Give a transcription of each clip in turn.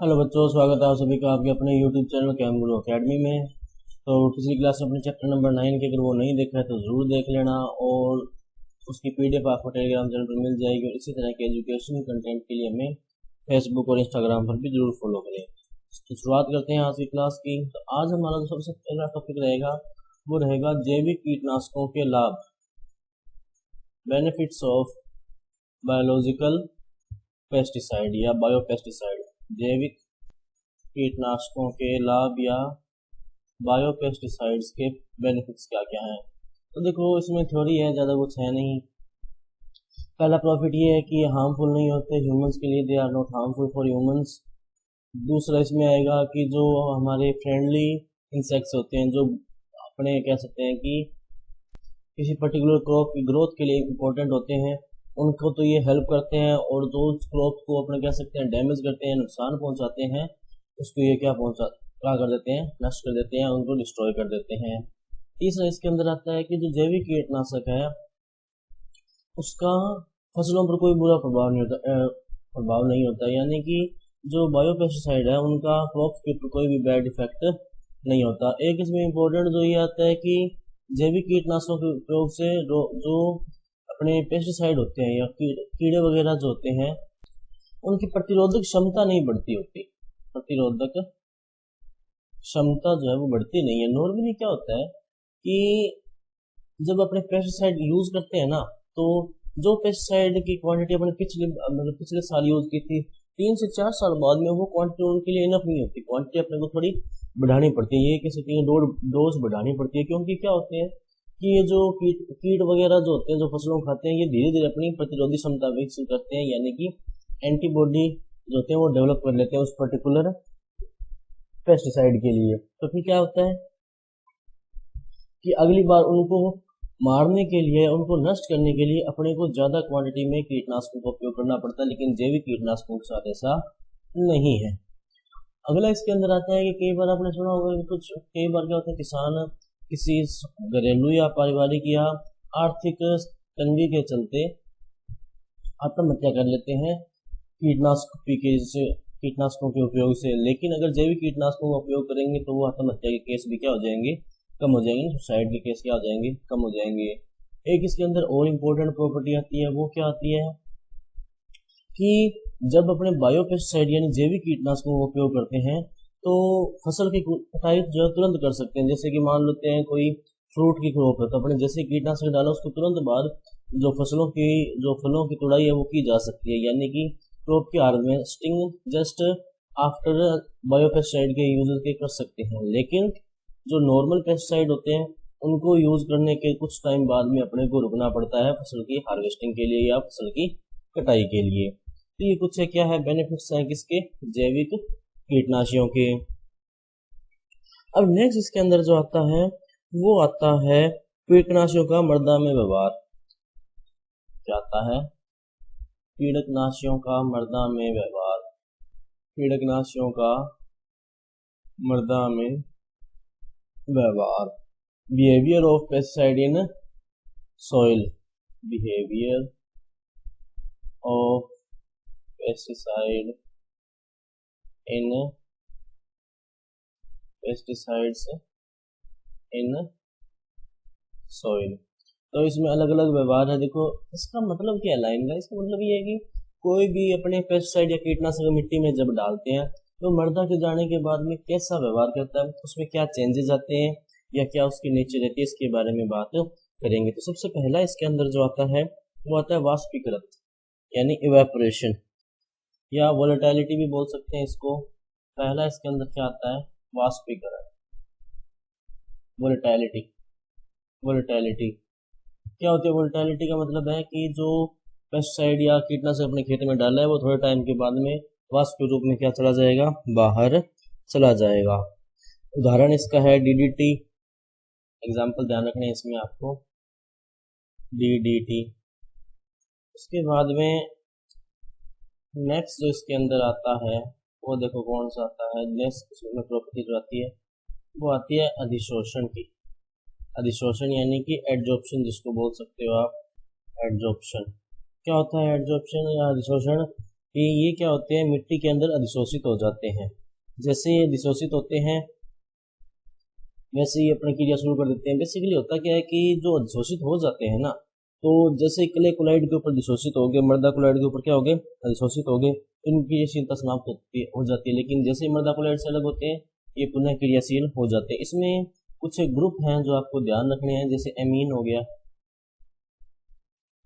Hello बच्चों, स्वागत है आप सभी का आपके अपने यूट्यूब चैनल कैमगुरु अकेडमी में। तो पिछली क्लास में अपने चैप्टर नंबर 9 की अगर वो नहीं देखा है तो ज़रूर देख लेना, और उसकी पीडीएफ आपको टेलीग्राम चैनल पर मिल जाएगी। और इसी तरह के एजुकेशन कंटेंट के लिए हमें फेसबुक और इंस्टाग्राम पर भी जरूर फॉलो करें। तो शुरुआत करते हैं आज की क्लास की। तो आज हमारा जो सबसे पहला टॉपिक रहेगा वो रहेगा जैविक कीटनाशकों के लाभ, बेनिफिट्स ऑफ बायोलॉजिकल पेस्टिसाइड या बायोपेस्टिसाइड। जैविक कीटनाशकों के लाभ या बायोपेस्टिसाइड्स के बेनिफिट्स क्या क्या हैं। तो देखो, इसमें थ्योरी है, ज़्यादा कुछ है नहीं। पहला प्रॉफिट ये है कि हार्मफुल नहीं होते ह्यूमंस के लिए, they are not harmful for humans. दूसरा इसमें आएगा कि जो हमारे फ्रेंडली इंसेक्ट्स होते हैं, जो अपने कह सकते हैं कि किसी पर्टिकुलर क्रॉप की ग्रोथ के लिए इम्पोर्टेंट होते हैं, उनको तो ये हेल्प करते हैं। और जो क्रॉप को अपने कह सकते हैं डैमेज करते हैं, नुकसान पहुंचाते हैं, उसको ये क्या कर देते हैं, नष्ट कर देते हैं, उनको डिस्ट्रॉय कर देते हैं। तीसरा इसके अंदर आता है कि जो जैविक कीटनाशक है उसका फसलों पर कोई बुरा प्रभाव नहीं होता, यानी कि जो बायोपेस्टिसाइड है उनका क्रॉप के ऊपर कोई भी बैड इफेक्ट नहीं होता। एक इसमें इम्पोर्टेंट जो ये आता है कि जैविक कीटनाशकों के उपयोग से जो अपने पेस्टिसाइड होते हैं या कीड़े वगैरह जो होते हैं उनकी प्रतिरोधक क्षमता नहीं बढ़ती होती। प्रतिरोधक क्षमता जो है वो बढ़ती नहीं है। नॉर्मली क्या होता है कि जब अपने पेस्टिसाइड यूज करते हैं ना, तो जो पेस्टिसाइड की क्वांटिटी अपने पिछले साल यूज की थी, 3 से 4 साल बाद में वो क्वांटिटी उनके लिए इनफ नहीं होती। क्वांटिटी अपने को थोड़ी बढ़ानी पड़ती है, ये किसी की डोज बढ़ानी पड़ती है। क्योंकि क्या होते हैं कि ये जो कीट वगैरह जो होते हैं जो फसलों को खाते हैं, ये धीरे धीरे अपनी प्रतिरोधी क्षमता विकसित करते हैं, यानी कि एंटीबॉडी जो होते हैं वो डेवलप कर लेते हैं उस पर्टिकुलर पेस्टिसाइड के लिए। तो फिर क्या होता है कि अगली बार उनको मारने के लिए, उनको नष्ट करने के लिए अपने को ज्यादा क्वांटिटी में कीटनाशकों का उपयोग करना पड़ता है, लेकिन जैविक कीटनाशकों के साथ ऐसा नहीं है। अगला इसके अंदर आता है कि कई बार आपने सुना होगा कि कई बार क्या होता है, किसान किसी घरेलू या पारिवारिक या आर्थिक तंगी के चलते आत्महत्या कर लेते हैं कीटनाशकों के उपयोग से। लेकिन अगर जैविक कीटनाशकों का उपयोग करेंगे तो वो आत्महत्या के केस भी क्या हो जाएंगे, कम हो जाएंगे। सुसाइड के केस क्या हो जाएंगे, कम हो जाएंगे। एक इसके अंदर और इम्पोर्टेंट प्रॉपर्टी आती है, वो क्या आती है कि जब अपने बायोपेस्टिसाइड यानी जैविक कीटनाशकों का उपयोग करते हैं तो फसल की कटाई जो है तुरंत कर सकते हैं। जैसे कि मान लेते हैं कोई फ्रूट की क्रॉप है, तो अपने जैसे कीटनाशक डाला उसको तुरंत बाद जो फलों की तुड़ाई है वो की जा सकती है, यानी कि क्रॉप की हार्वेस्टिंग जस्ट आफ्टर बायोपेस्टिसाइड के यूज के कर सकते हैं। लेकिन जो नॉर्मल पेस्टिसाइड होते हैं उनको यूज करने के कुछ टाइम बाद में अपने को रुकना पड़ता है फसल की हार्वेस्टिंग के लिए या फसल की कटाई के लिए। तो ये कुछ है क्या है, बेनिफिट्स हैं किसके, जैविक कीटनाशियों के। अब नेक्स्ट इसके अंदर जो आता है वो आता है कीटनाशियों का मृदा में व्यवहार। क्या आता है, कीटनाशियों का मृदा में व्यवहार। कीटनाशियों का मृदा में व्यवहार। Behaviour of pesticide in soil. Behaviour of pesticide in pesticides in soil. तो इसमें अलग अलग व्यवहार है। देखो इसका मतलब क्या है लाइन का, इसका मतलब ये है कि कोई भी अपने पेस्टिसाइड या कीटनाशक मिट्टी में जब डालते हैं तो मृदा के जाने के बाद में कैसा व्यवहार करता है, उसमें क्या चेंजेस आते हैं या क्या उसकी नेचर रहती है, इसके बारे में बात करेंगे। तो सबसे पहला इसके अंदर जो आता है वो आता है वाष्पीकृत यानी इवेपोरेशन या वोलेटिलिटी भी बोल सकते हैं इसको। पहला इसके अंदर क्या आता है, वाष्पीकरण। वोलेटिलिटी। वोलेटिलिटी क्या होती है, वोलेटिलिटी का मतलब है कि जो पेस्टिसाइड या कीटनाशक अपने खेत में डाला है वो थोड़े टाइम के बाद में वाष्प के रूप में क्या चला जाएगा, बाहर चला जाएगा। उदाहरण इसका है डीडीटी। एग्जाम्पल ध्यान रखना है इसमें आपको, डीडीटी। उसके बाद में नेक्स्ट जो इसके अंदर आता है वो देखो कौन सा आता है। नेक्स्ट इसमें प्रॉपर्टी जो आती है वो आती है अधिशोषण की। अधिशोषण यानी कि एडजॉर्प्शन जिसको बोल सकते हो आप, एडजॉर्प्शन। क्या होता है एडजॉर्प्शन या अधिशोषण कि ये क्या होते हैं, मिट्टी के अंदर अधिशोषित हो जाते हैं। जैसे ये अधिशोषित होते हैं वैसे ही अपनी क्रिया शुरू कर देते हैं। बेसिकली होता क्या है कि जो अधिशोषित हो जाते हैं ना, तो जैसे क्ले कोलाइड के ऊपर अधिशोषित हो गए, मृदा कोलाइड के ऊपर क्या हो गए, अधिशोषित हो गए, इनकी क्रियाशीलता समाप्त हो जाती है। लेकिन जैसे मृदा कोलाइड से अलग होते हैं, ये पुनः क्रियाशील हो जाते हैं। इसमें कुछ ग्रुप हैं जो आपको ध्यान रखने हैं, जैसे एमीन हो गया।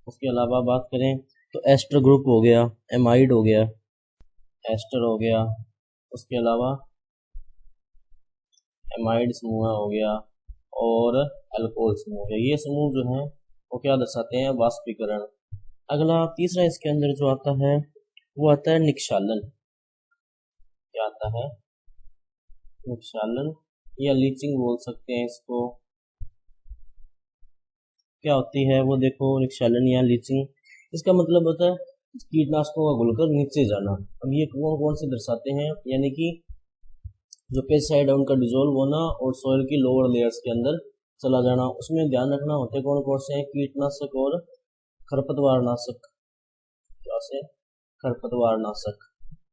उसके अलावा बात करें तो एस्टर ग्रुप हो गया, एमाइड हो गया, एस्टर हो गया, उसके अलावा एमाइड समूह हो गया और अल्कोहल समूह हो गया। ये समूह जो हैं वो क्या दर्शाते हैं, वाष्पीकरण। अगला तीसरा इसके अंदर जो आता है वो आता है निक्षालन। क्या आता है, निक्षालन या लीचिंग बोल सकते हैं इसको। क्या होती है वो देखो, निक्षालन या लीचिंग, इसका मतलब होता है कीटनाशकों का घुलकर नीचे जाना। अब ये कौन कौन से दर्शाते हैं, यानी कि जो पेस्टिसाइड है उनका डिजोल्व होना और सॉइल की लोअर लेयर्स के अंदर चला जाना। उसमें ध्यान रखना होता है कौन कौन से हैं, कीटनाशक और खरपतवार नाशक। क्या से, खरपतवार नाशक।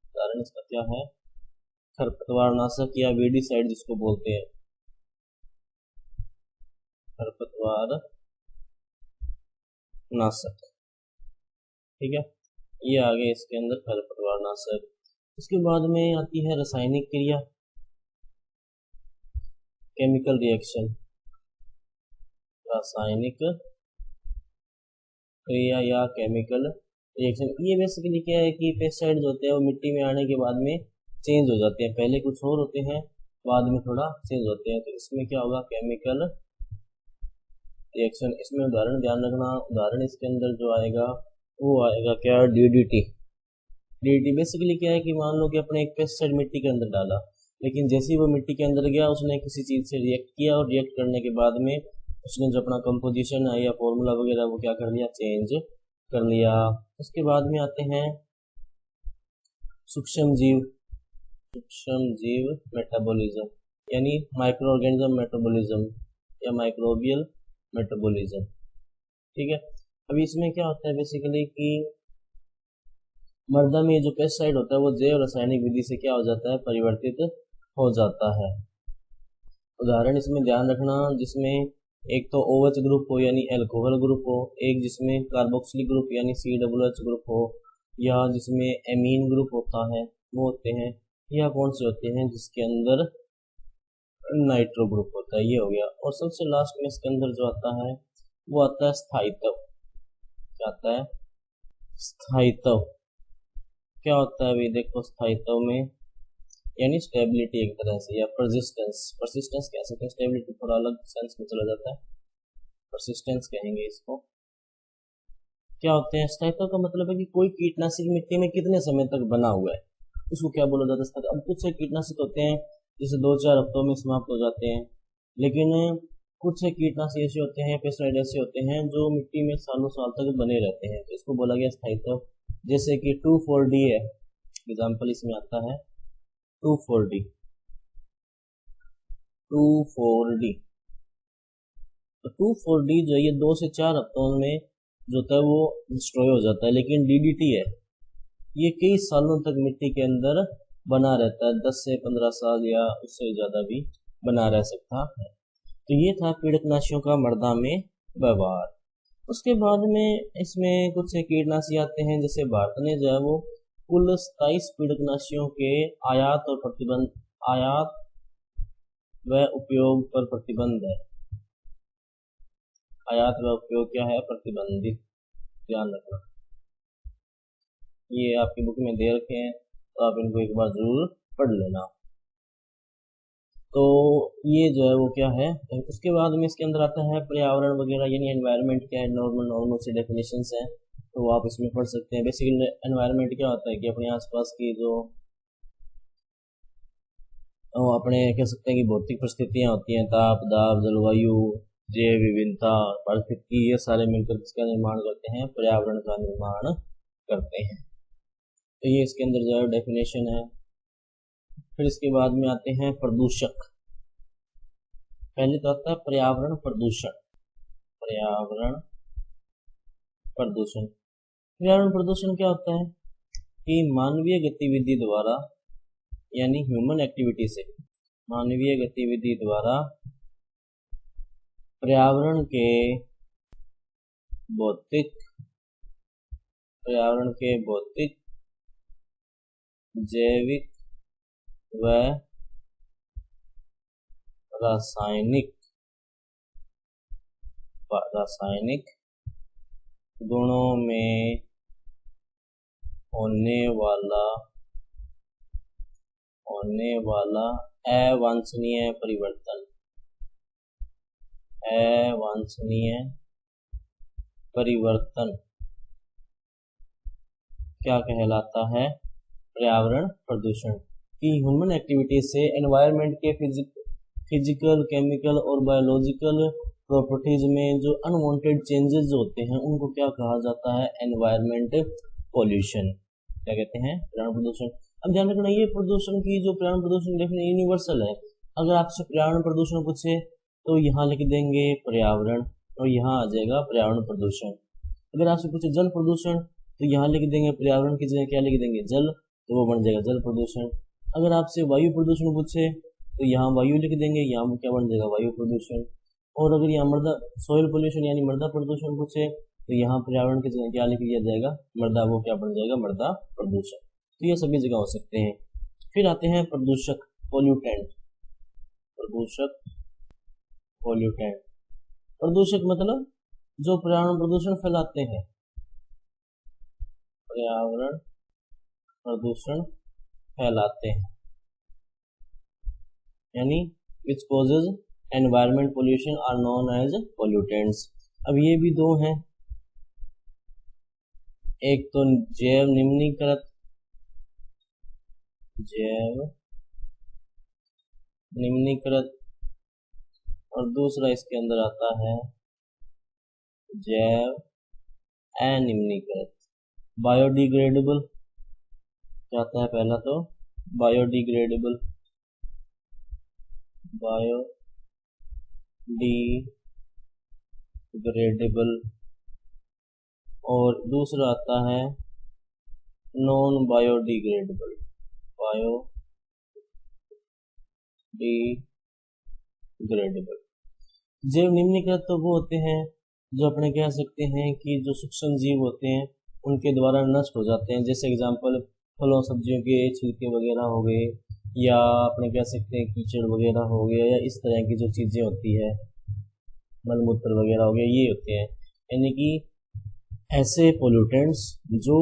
उदाहरण इसका क्या है, खरपतवार नाशक या वीडीसाइड जिसको बोलते हैं, खरपतवार नाशक। ठीक है, ये आ गए इसके अंदर खरपतवार नाशक। उसके बाद में आती है रासायनिक क्रिया, केमिकल रिएक्शन। रासायनिक क्रिया या केमिकल रिएक्शन, ये बेसिकली क्या है कि पेस्टिसाइड जो होते हैं वो मिट्टी में आने के बाद में चेंज हो जाते हैं। पहले कुछ और होते हैं, बाद में थोड़ा चेंज होते हैं। तो इसमें क्या होगा, केमिकल रिएक्शन। इसमें उदाहरण ध्यान रखना, उदाहरण इसके अंदर जो आएगा वो आएगा क्या, डीडीटी। डीडीटी बेसिकली क्या है कि मान लो कि अपने एक पेस्टिसाइड मिट्टी के अंदर डाला, लेकिन जैसे ही वो मिट्टी के अंदर गया उसने किसी चीज़ से रिएक्ट किया और रिएक्ट करने के बाद में उसने जो अपना कंपोजिशन है या फॉर्मूला वगैरह वो क्या कर लिया, चेंज कर लिया। उसके बाद में आते हैं सूक्ष्म जीव, सूक्ष्म जीव मेटाबॉलिज्म, यानी माइक्रो ऑर्गेनिज्म मेटाबॉलिज्म या माइक्रोबियल मेटाबॉलिज्म। ठीक है, अभी इसमें क्या होता है बेसिकली कि मृदा में जो पेस्टिसाइड होता है वो जैव रासायनिक विधि से क्या हो जाता है, परिवर्तित हो जाता है। उदाहरण इसमें ध्यान रखना, जिसमें एक तो OH ग्रुप हो यानी एल्कोहल ग्रुप हो, एक जिसमें कार्बोक्सिलिक ग्रुप यानी COOH ग्रुप हो, या जिसमें एमीन ग्रुप होता है वो होते हैं, या कौन से होते हैं जिसके अंदर नाइट्रो ग्रुप होता है, ये हो गया। और सबसे लास्ट में इसके अंदर जो आता है वो आता है स्थायित्व। क्या आता है, स्थायित्व। क्या होता है अभी देखो, स्थायित्व में यानी स्टेबिलिटी एक तरह से, या परसिस्टेंस। परसिस्टेंस कह सकते हैं, स्टेबिलिटी थोड़ा अलग सेंस में चला जाता है, परसिस्टेंस कहेंगे इसको। क्या होते हैं, स्थायित्व का मतलब है कि कोई कीटनाशक मिट्टी में कितने समय तक बना हुआ है, उसको क्या बोला जाता है, स्थायित्व। अब कुछ से कीटनाशक होते हैं जैसे 2-4 हफ्तों में समाप्त हो जाते हैं, लेकिन कुछ से कीटनाशक ऐसे होते हैं, पेस्टिसाइड ऐसे होते हैं जो मिट्टी में सालों साल तक बने रहते हैं, तो इसको बोला गया स्थायित्व। जैसे कि 2,4-D है, एग्जाम्पल इसमें आता है 2,4-D। 2,4-D, तो 2,4-D जो है ये 2 से 4 हफ्तों में जो होता है वो डिस्ट्रॉय हो जाता है। लेकिन DDT है, ये कई सालों तक मिट्टी के अंदर बना रहता है, 10 से 15 साल या उससे ज़्यादा भी बना रह सकता है। तो ये था कीटनाशियों का मृदा में व्यवहार। उसके बाद में इसमें कुछ से कीटनाशी आते हैं, जैसे भारत ने जो है वो कुल 27 कीटनाशियों के आयात और प्रतिबंध, आयात व उपयोग पर प्रतिबंध है। आयात व उपयोग क्या है, प्रतिबंधित, ध्यान रखना। ये आपकी बुक में दे रखे हैं तो आप इनको एक बार जरूर पढ़ लेना। तो ये जो है वो क्या है। उसके बाद में इसके अंदर आता है पर्यावरण वगैरह, यानी एनवायरनमेंट क्या है, नॉर्मल से डेफिनेशंस हैं, तो आप इसमें पढ़ सकते हैं। बेसिकली एनवायरनमेंट क्या होता है कि अपने आसपास की जो अपने कह सकते हैं कि भौतिक परिस्थितियाँ होती हैं, ताप दाब, जलवायु, जैव विविधता, पारिस्थितिकी, ये सारे मिलकर किसका निर्माण करते हैं, पर्यावरण का निर्माण करते हैं। तो ये इसके अंदर जो है डेफिनेशन है। फिर इसके बाद में आते हैं प्रदूषक। पहले तो आता है पर्यावरण प्रदूषण। पर्यावरण प्रदूषण, पर्यावरण प्रदूषण क्या होता है कि मानवीय गतिविधि द्वारा यानी ह्यूमन एक्टिविटी से मानवीय गतिविधि द्वारा पर्यावरण के भौतिक जैविक व रासायनिक गुणों में होने वाला अवांछनीय परिवर्तन क्या कहलाता है? पर्यावरण प्रदूषण। कि ह्यूमन एक्टिविटी से एनवायरनमेंट के फिजिकल, केमिकल और बायोलॉजिकल प्रॉपर्टीज में जो अनवांटेड चेंजेस होते हैं उनको क्या कहा जाता है? Environment pollution. क्या कहते हैं? पर्यावरण प्रदूषण। अब ध्यान रखना, ये प्रदूषण की जो पर्यावरण प्रदूषण डेफिनेटली यूनिवर्सल है। अगर आपसे पर्यावरण प्रदूषण पूछे तो यहाँ लिख देंगे पर्यावरण और यहाँ आ जाएगा पर्यावरण प्रदूषण। अगर आपसे पूछे जल प्रदूषण तो यहाँ लिख देंगे पर्यावरण की जगह क्या लिख देंगे? जल, तो वो बन जाएगा जल प्रदूषण। अगर आपसे वायु प्रदूषण पूछे तो यहाँ वायु लिख देंगे, यहाँ क्या बन जाएगा? वायु प्रदूषण। और अगर यहाँ मृदा सॉइल पोल्यूशन यानी मृदा प्रदूषण पूछे तो यहाँ पर्यावरण की जगह क्या लिख दिया जाएगा? मृदा, वो क्या बन जाएगा? मृदा प्रदूषण। तो ये सभी जगह हो सकते हैं। फिर आते हैं प्रदूषक, पोल्यूटेंट। प्रदूषक मतलब जो पर्यावरण प्रदूषण फैलाते हैं, पर्यावरण प्रदूषण फैलाते हैं यानी which causes environment pollution are known as pollutants। अब ये भी दो हैं, एक तो जैव निम्नीकृत और दूसरा इसके अंदर आता है जैव अनिम्नीकृत। बायोडिग्रेडेबल क्या आता है? पहला तो बायोडिग्रेडेबल और दूसरा आता है नॉन बायोडिग्रेडेबल। जैव निम्नीकृत तो वो होते हैं जो अपने कह सकते हैं कि जो सूक्ष्म जीव होते हैं उनके द्वारा नष्ट हो जाते हैं। जैसे एग्जांपल फलों सब्जियों के छिलके वगैरह हो गए, या अपने कह सकते हैं कीचड़ वगैरह हो गया, या इस तरह की जो चीज़ें होती है, मलमूत्र वगैरह हो गया, ये होते हैं। यानी कि ऐसे पोल्यूटेंट्स जो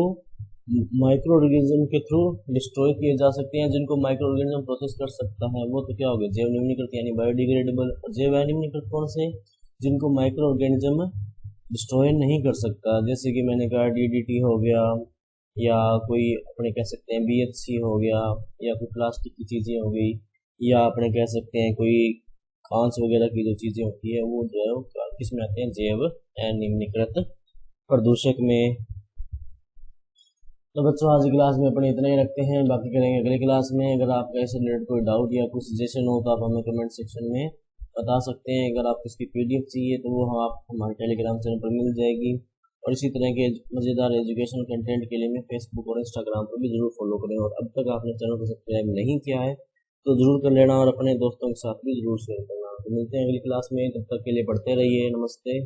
माइक्रो ऑर्गेनिज्म के थ्रू डिस्ट्रॉय किए जा सकते हैं, जिनको माइक्रो ऑर्गेनिज्म प्रोसेस कर सकता है, वो तो क्या हो गया? जैव निम्नीकृत यानी बायोडिग्रेडेबल। और जैव अनिम्नीकृत कौन से? जिनको माइक्रो ऑर्गेनिज्म डिस्ट्रॉय नहीं कर सकता, जैसे कि मैंने कहा DDT हो गया, या कोई अपने कह सकते हैं BHC हो गया, या कोई प्लास्टिक की चीज़ें हो गई, या अपने कह सकते हैं कोई कांच वगैरह की जो चीज़ें होती है, वो जो है किसमें आते हैं? जैव निम्नीकृत प्रदूषक में। तो बच्चों आज की क्लास में अपने इतना ही रखते हैं, बाकी करेंगे अगली क्लास में। अगर आपका ऐसे रिलेटेड कोई डाउट या कुछ सजेशन हो तो आप हमें कमेंट सेक्शन में बता सकते हैं। अगर आपको इसकी PDF चाहिए तो वो आप हमारे टेलीग्राम चैनल पर मिल जाएगी। और इसी तरह के मज़ेदार एजुकेशन कंटेंट के लिए मैं फेसबुक और इंस्टाग्राम पर भी ज़रूर फॉलो करें। और अब तक आपने चैनल को सब्सक्राइब नहीं किया है तो ज़रूर कर लेना और अपने दोस्तों के साथ भी ज़रूर शेयर करना। तो मिलते हैं अगली क्लास में, तब तक के लिए पढ़ते रहिए। नमस्ते।